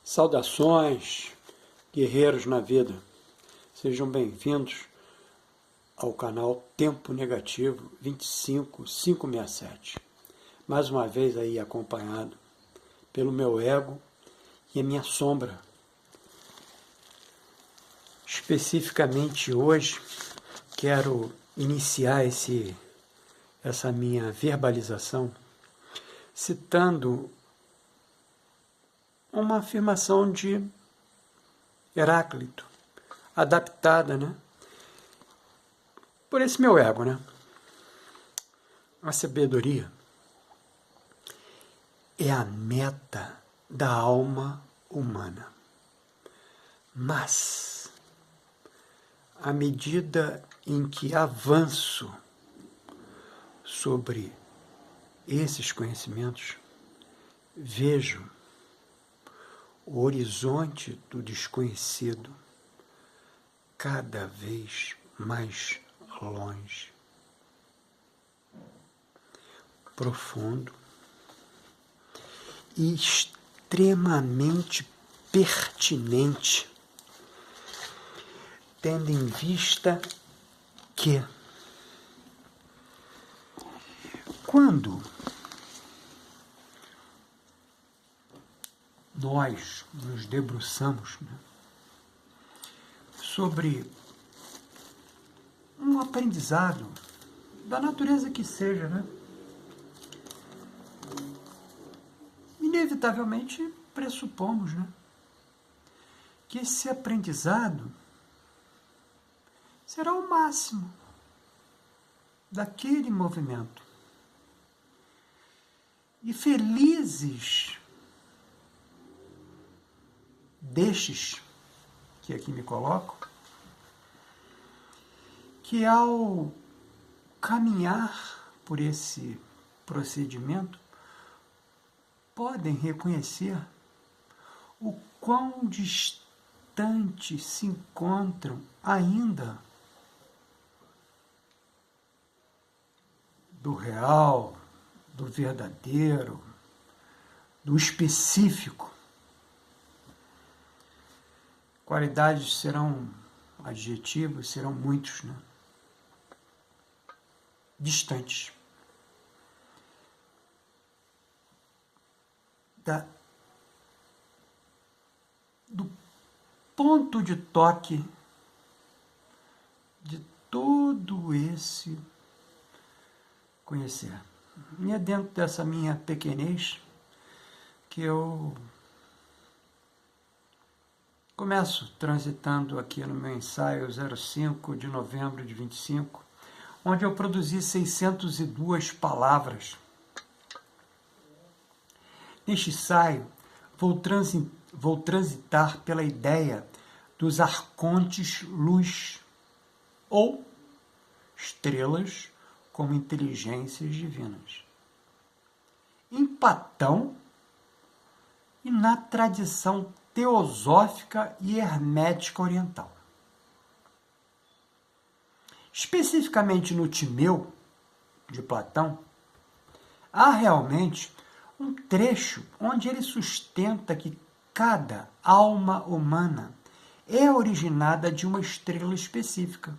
Saudações, guerreiros na vida. Sejam bem-vindos ao canal Tempo Negativo 25567. Mais uma vez aí acompanhado pelo meu ego e a minha sombra. Especificamente hoje, quero iniciar essa minha verbalização citando uma afirmação de Heráclito, adaptada, por esse meu ego, A sabedoria é a meta da alma humana. Mas, à medida em que avanço sobre esses conhecimentos, vejo o horizonte do desconhecido cada vez mais longe, profundo e extremamente pertinente, tendo em vista que quando nós nos debruçamos sobre um aprendizado da natureza que seja, inevitavelmente pressupomos, que esse aprendizado será o máximo daquele movimento. E felizes destes que aqui me coloco, que ao caminhar por esse procedimento, podem reconhecer o quão distantes se encontram ainda do real, do verdadeiro, do específico. Qualidades serão adjetivos, serão muitos, distantes do ponto de toque de todo esse conhecer. E é dentro dessa minha pequenez que eu começo transitando aqui no meu ensaio 05 de novembro de 25, onde eu produzi 602 palavras. Neste ensaio, vou transitar pela ideia dos arcontes luz, ou estrelas como inteligências divinas. Em Platão e na tradição teosófica e hermética oriental. Especificamente no Timeu, de Platão, há realmente um trecho onde ele sustenta que cada alma humana é originada de uma estrela específica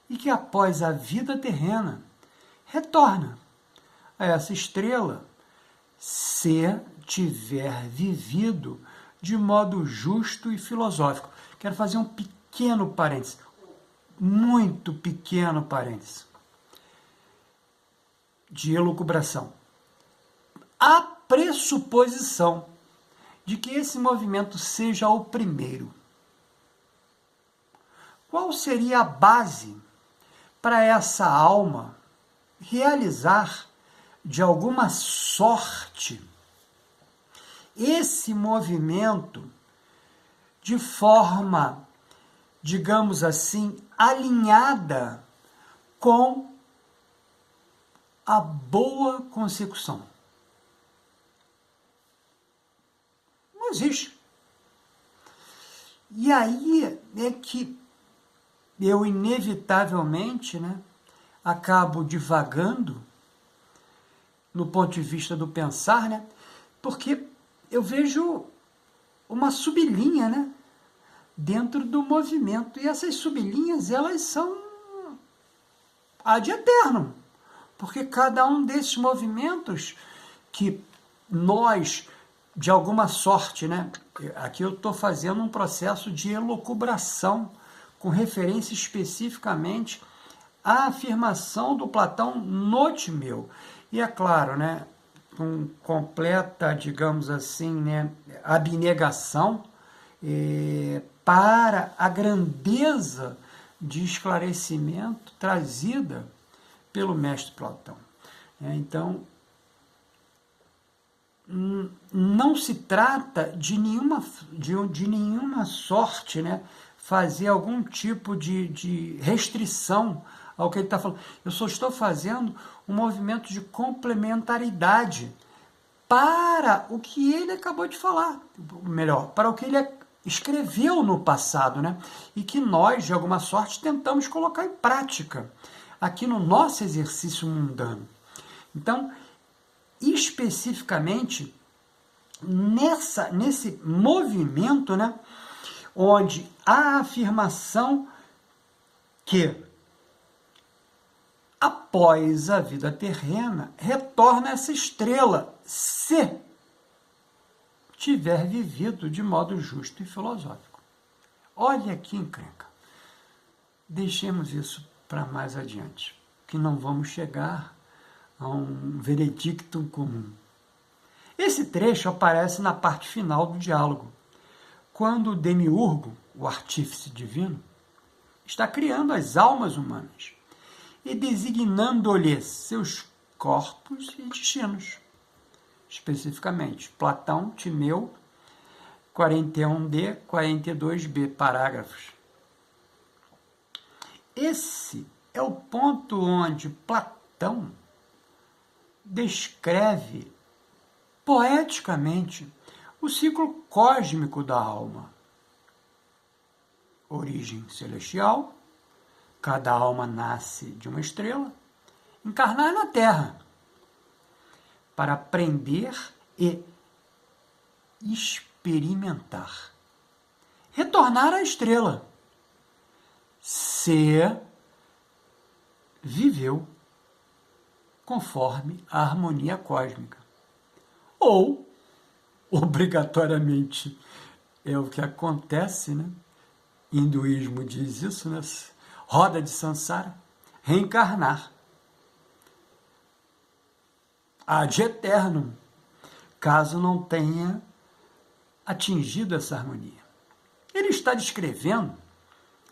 e que após a vida terrena retorna a essa estrela se tiver vivido de modo justo e filosófico. Quero fazer um pequeno parênteses, muito pequeno parênteses, de elucubração. A pressuposição de que esse movimento seja o primeiro. Qual seria a base para essa alma realizar, de alguma sorte, esse movimento de forma, digamos assim, alinhada com a boa consecução? Não existe. E aí é que eu inevitavelmente acabo divagando no ponto de vista do pensar, porque eu vejo uma sublinha, né, dentro do movimento. E essas sublinhas, elas são ad eternum, porque cada um desses movimentos que nós, de alguma sorte, né, aqui eu estou fazendo um processo de elucubração, com referência especificamente à afirmação do Platão no Timeu. E é claro, né, com completa, digamos assim, né, abnegação para a grandeza de esclarecimento trazida pelo mestre Platão. Então, não se trata de nenhuma sorte, né, fazer algum tipo de restrição ao que ele está falando. Eu só estou fazendo um movimento de complementaridade para o que ele acabou de falar, melhor, para o que ele escreveu no passado, né? E que nós, de alguma sorte, tentamos colocar em prática aqui no nosso exercício mundano. Então, especificamente, nesse movimento, né, onde a afirmação que após a vida terrena retorna essa estrela, se tiver vivido de modo justo e filosófico. Olha que encrenca. Deixemos isso para mais adiante, que não vamos chegar a um veredicto comum. Esse trecho aparece na parte final do diálogo, quando o demiurgo, o artífice divino, está criando as almas humanas e designando-lhes seus corpos e destinos. Especificamente, Platão, Timeu, 41d, 42b, parágrafos. Esse é o ponto onde Platão descreve poeticamente o ciclo cósmico da alma. Origem celestial, cada alma nasce de uma estrela, encarnar na Terra, para aprender e experimentar. Retornar à estrela, se viveu conforme a harmonia cósmica. Ou, obrigatoriamente, é o que acontece, né? Hinduísmo diz isso, né? Roda de Sansara, reencarnar. Ad eternum, caso não tenha atingido essa harmonia. Ele está descrevendo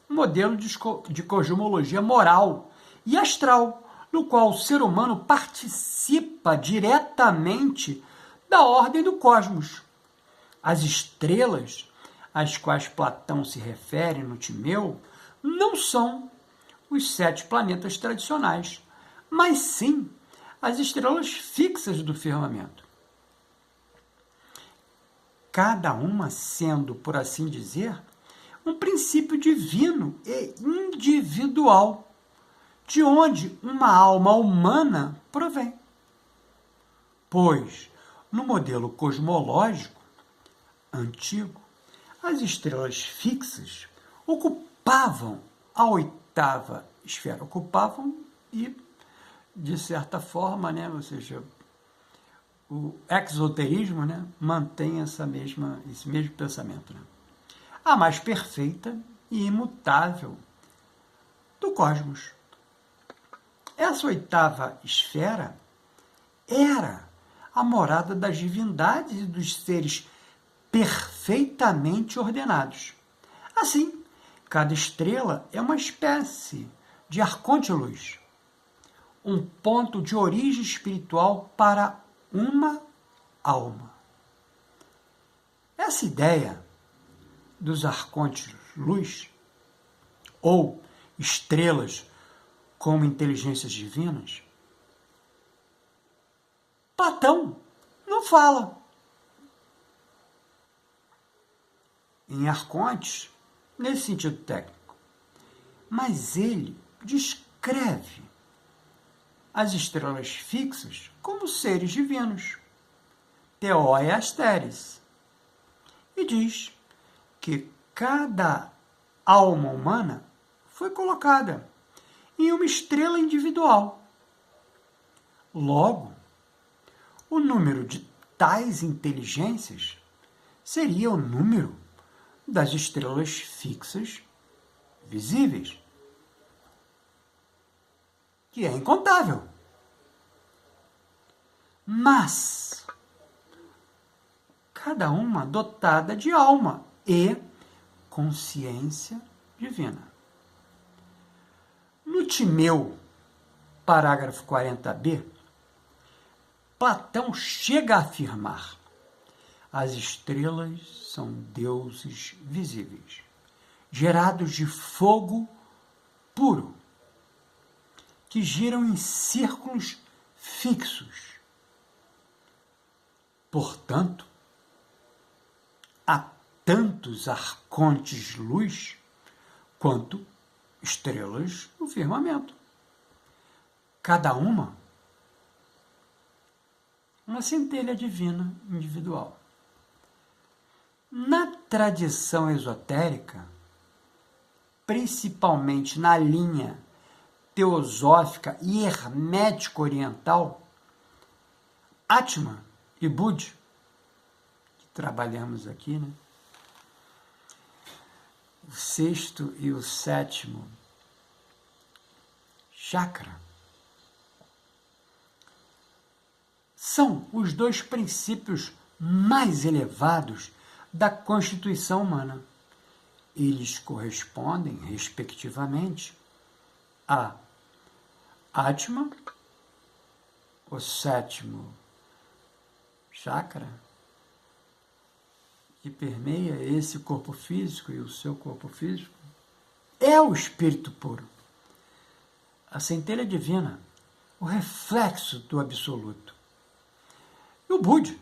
um modelo de cosmologia moral e astral, no qual o ser humano participa diretamente da ordem do cosmos. As estrelas às quais Platão se refere no Timeu não são os 7 planetas tradicionais, mas sim as estrelas fixas do firmamento. Cada uma sendo, por assim dizer, um princípio divino e individual, de onde uma alma humana provém. Pois, no modelo cosmológico antigo, as estrelas fixas ocupavam a 8ª esfera. Ocupavam e, de certa forma, né, ou seja, o exoteísmo, né, mantém esse mesmo pensamento. Né? A mais perfeita e imutável do cosmos. Essa 8ª esfera era a morada das divindades e dos seres perfeitamente ordenados. Assim, cada estrela é uma espécie de arconte-luz, um ponto de origem espiritual para uma alma. Essa ideia dos arcontes-luz, ou estrelas como inteligências divinas, Platão não fala. Em arcontes, nesse sentido técnico. Mas ele descreve as estrelas fixas como seres divinos, Theoi Asteris, e diz que cada alma humana foi colocada em uma estrela individual. Logo, o número de tais inteligências seria o número das estrelas fixas visíveis, que é incontável. Mas cada uma dotada de alma e consciência divina. No Timeu, parágrafo 40b, Platão chega a afirmar: as estrelas são deuses visíveis, gerados de fogo puro, que giram em círculos fixos. Portanto, há tantos arcontes de luz quanto estrelas no firmamento. Cada uma centelha divina individual. Na tradição esotérica, principalmente na linha teosófica e hermética oriental, Atman e Budi, que trabalhamos aqui, né? O sexto e o sétimo chakra são os dois princípios mais elevados da constituição humana. Eles correspondem, respectivamente, a Atman, o sétimo chakra, que permeia esse corpo físico e o seu corpo físico, é o espírito puro. A centelha divina, o reflexo do absoluto. E o Budi,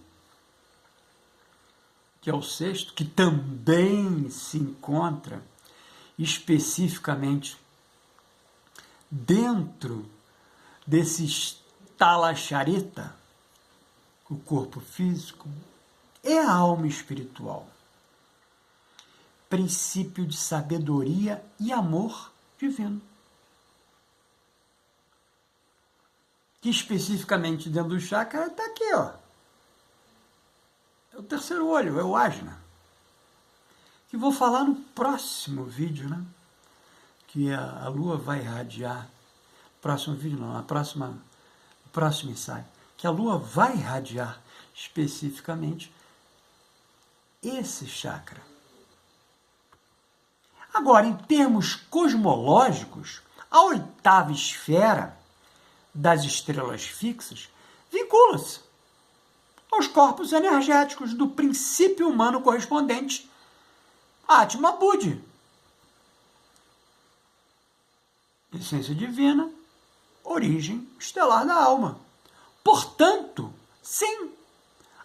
que é o sexto, que também se encontra especificamente dentro desse estalacharita, o corpo físico, é a alma espiritual. Princípio de sabedoria e amor divino. Que especificamente dentro do chakra está aqui, ó. É o terceiro olho, é o Ajna. Que vou falar no próximo vídeo, né? Que a Lua vai irradiar. Próximo vídeo não, no próximo ensaio. Que a Lua vai irradiar especificamente esse chakra. Agora, em termos cosmológicos, a oitava esfera das estrelas fixas vincula-se aos corpos energéticos do princípio humano correspondente a Atma Budi. Essência divina, origem estelar da alma. Portanto, sim,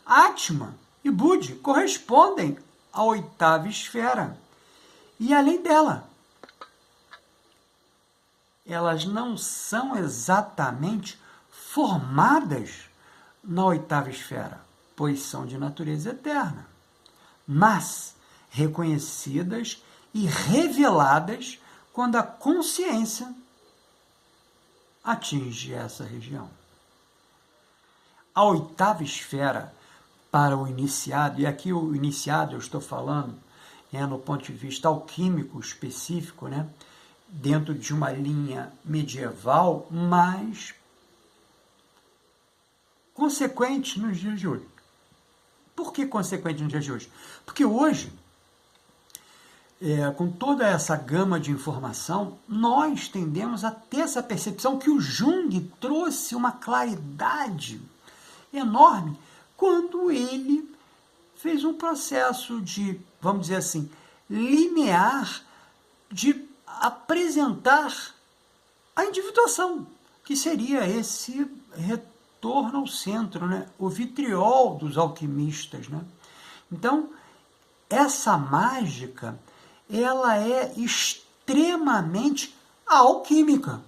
Atma e Budi correspondem à oitava esfera. E além dela, elas não são exatamente formadas na oitava esfera, pois são de natureza eterna, mas reconhecidas e reveladas quando a consciência atinge essa região. A oitava esfera para o iniciado, e aqui o iniciado eu estou falando no ponto de vista alquímico específico, né, dentro de uma linha medieval, mas consequente nos dias de hoje. Por que consequente nos dias de hoje? Porque hoje, com toda essa gama de informação, nós tendemos a ter essa percepção que o Jung trouxe uma claridade enorme quando ele fez um processo de, vamos dizer assim, linear, de apresentar a individuação, que seria esse retorno ao centro, né? O vitriol dos alquimistas, né? Então, essa mágica, ela é extremamente alquímica,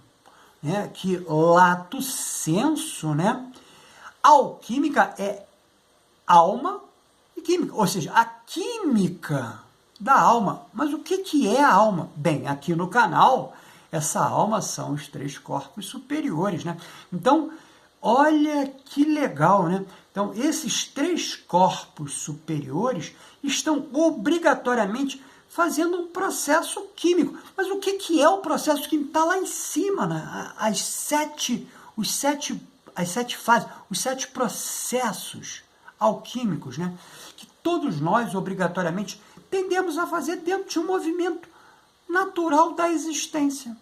né? Que lato sensu, né? A alquímica é alma e química, ou seja, a química da alma. Mas o que é a alma? Bem, aqui no canal, essa alma são os 3 corpos superiores, né? Então, olha que legal, né? Então, esses 3 corpos superiores estão obrigatoriamente fazendo um processo químico. Mas o que é o processo químico? Está lá em cima, né? As 7 fases, os 7 processos alquímicos, né? Que todos nós, obrigatoriamente, tendemos a fazer dentro de um movimento natural da existência.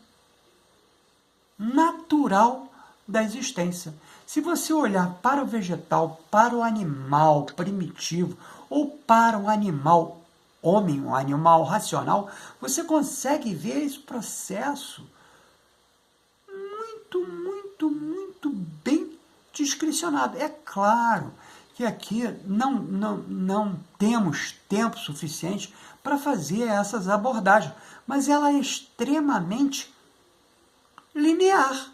Natural da existência. Se você olhar para o vegetal, para o animal primitivo, ou para o animal homem, um animal racional, você consegue ver esse processo muito bem descricionado. É claro que aqui não temos tempo suficiente para fazer essas abordagens, mas ela é extremamente linear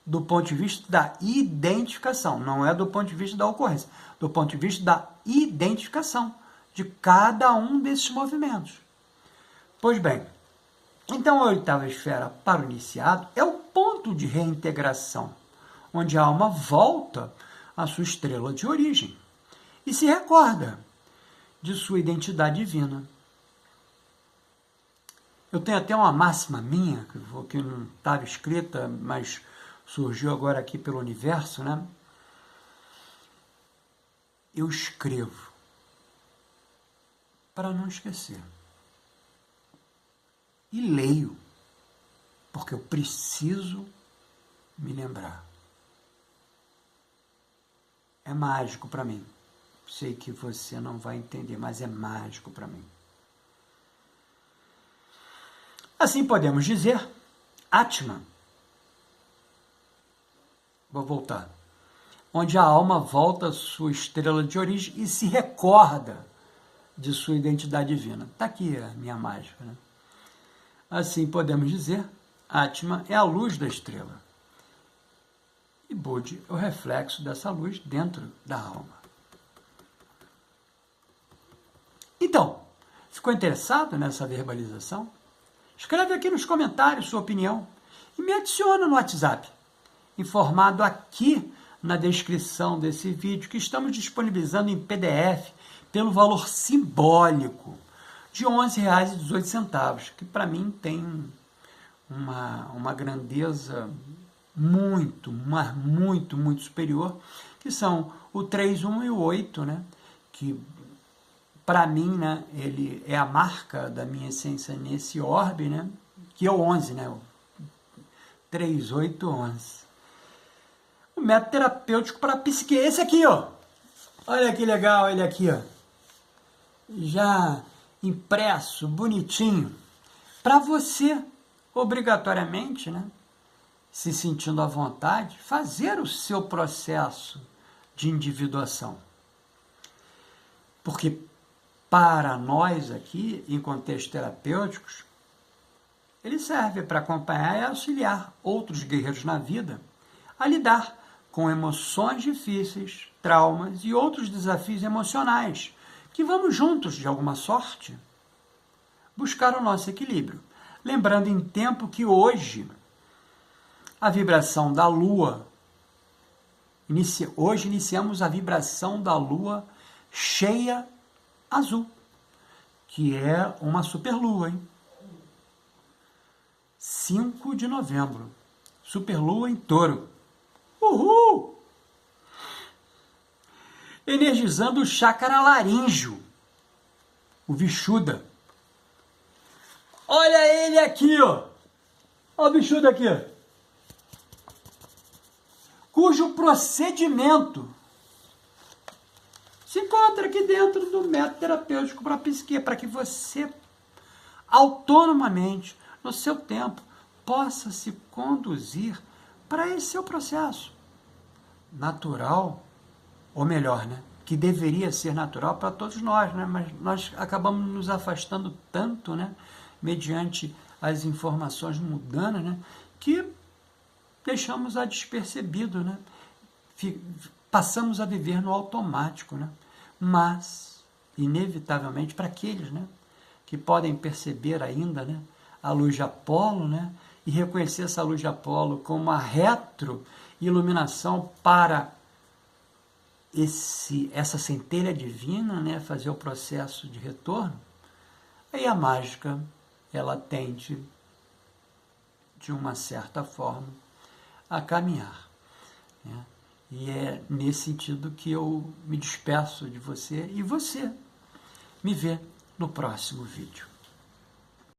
do ponto de vista da identificação, não é do ponto de vista da ocorrência, do ponto de vista da identificação de cada um desses movimentos. Pois bem, então a 8ª esfera para o iniciado é o ponto de reintegração, onde a alma volta à sua estrela de origem e se recorda de sua identidade divina. Eu tenho até uma máxima minha, que não estava escrita, mas surgiu agora aqui pelo universo, né? Eu escrevo para não esquecer. E leio, porque eu preciso me lembrar. É mágico para mim. Sei que você não vai entender, mas é mágico para mim. Assim podemos dizer, Atman. Vou voltar. Onde a alma volta à sua estrela de origem e se recorda de sua identidade divina. Está aqui a minha mágica, né? Assim podemos dizer, Atman é a luz da estrela. E Budi é o reflexo dessa luz dentro da alma. Então, ficou interessado nessa verbalização? Escreve aqui nos comentários sua opinião e me adiciona no WhatsApp, informado aqui na descrição desse vídeo, que estamos disponibilizando em PDF pelo valor simbólico de R$ 11,18, que para mim tem uma grandeza muito superior, que são o 3, 1 e o 8, né? Que para mim, né, ele é a marca da minha essência nesse orbe, né? Que é o 11, né? O 3, 8, 11. O método terapêutico para a psique. Esse aqui, ó. Olha que legal ele aqui, ó. Já impresso, bonitinho. Para você, obrigatoriamente, né? Se sentindo à vontade, fazer o seu processo de individuação. Porque para nós aqui, em contextos terapêuticos, ele serve para acompanhar e auxiliar outros guerreiros na vida a lidar com emoções difíceis, traumas e outros desafios emocionais, que vamos juntos, de alguma sorte, buscar o nosso equilíbrio. Lembrando em tempo que hoje a vibração da Lua, hoje iniciamos a vibração da Lua cheia azul, que é uma superlua, hein? 5 de novembro, superlua em Touro. Uhul! Energizando o chácara laríngeo, o Vishuddha. Olha ele aqui, ó. Olha o Vishuddha aqui. Cujo procedimento se encontra aqui dentro do método terapêutico para a psique, para que você, autonomamente, no seu tempo, possa se conduzir para esse seu processo natural, ou melhor, né, que deveria ser natural para todos nós, né, mas nós acabamos nos afastando tanto, né, mediante as informações mundanas, né, que deixamos a despercebido, né, passamos a viver no automático, né? Mas, inevitavelmente, para aqueles, né, que podem perceber ainda, né, a luz de Apolo, né, e reconhecer essa luz de Apolo como uma retroiluminação para essa centelha divina, né, fazer o processo de retorno, aí a mágica, ela tende, de uma certa forma, a caminhar, né? E é nesse sentido que eu me despeço de você e você me vê no próximo vídeo.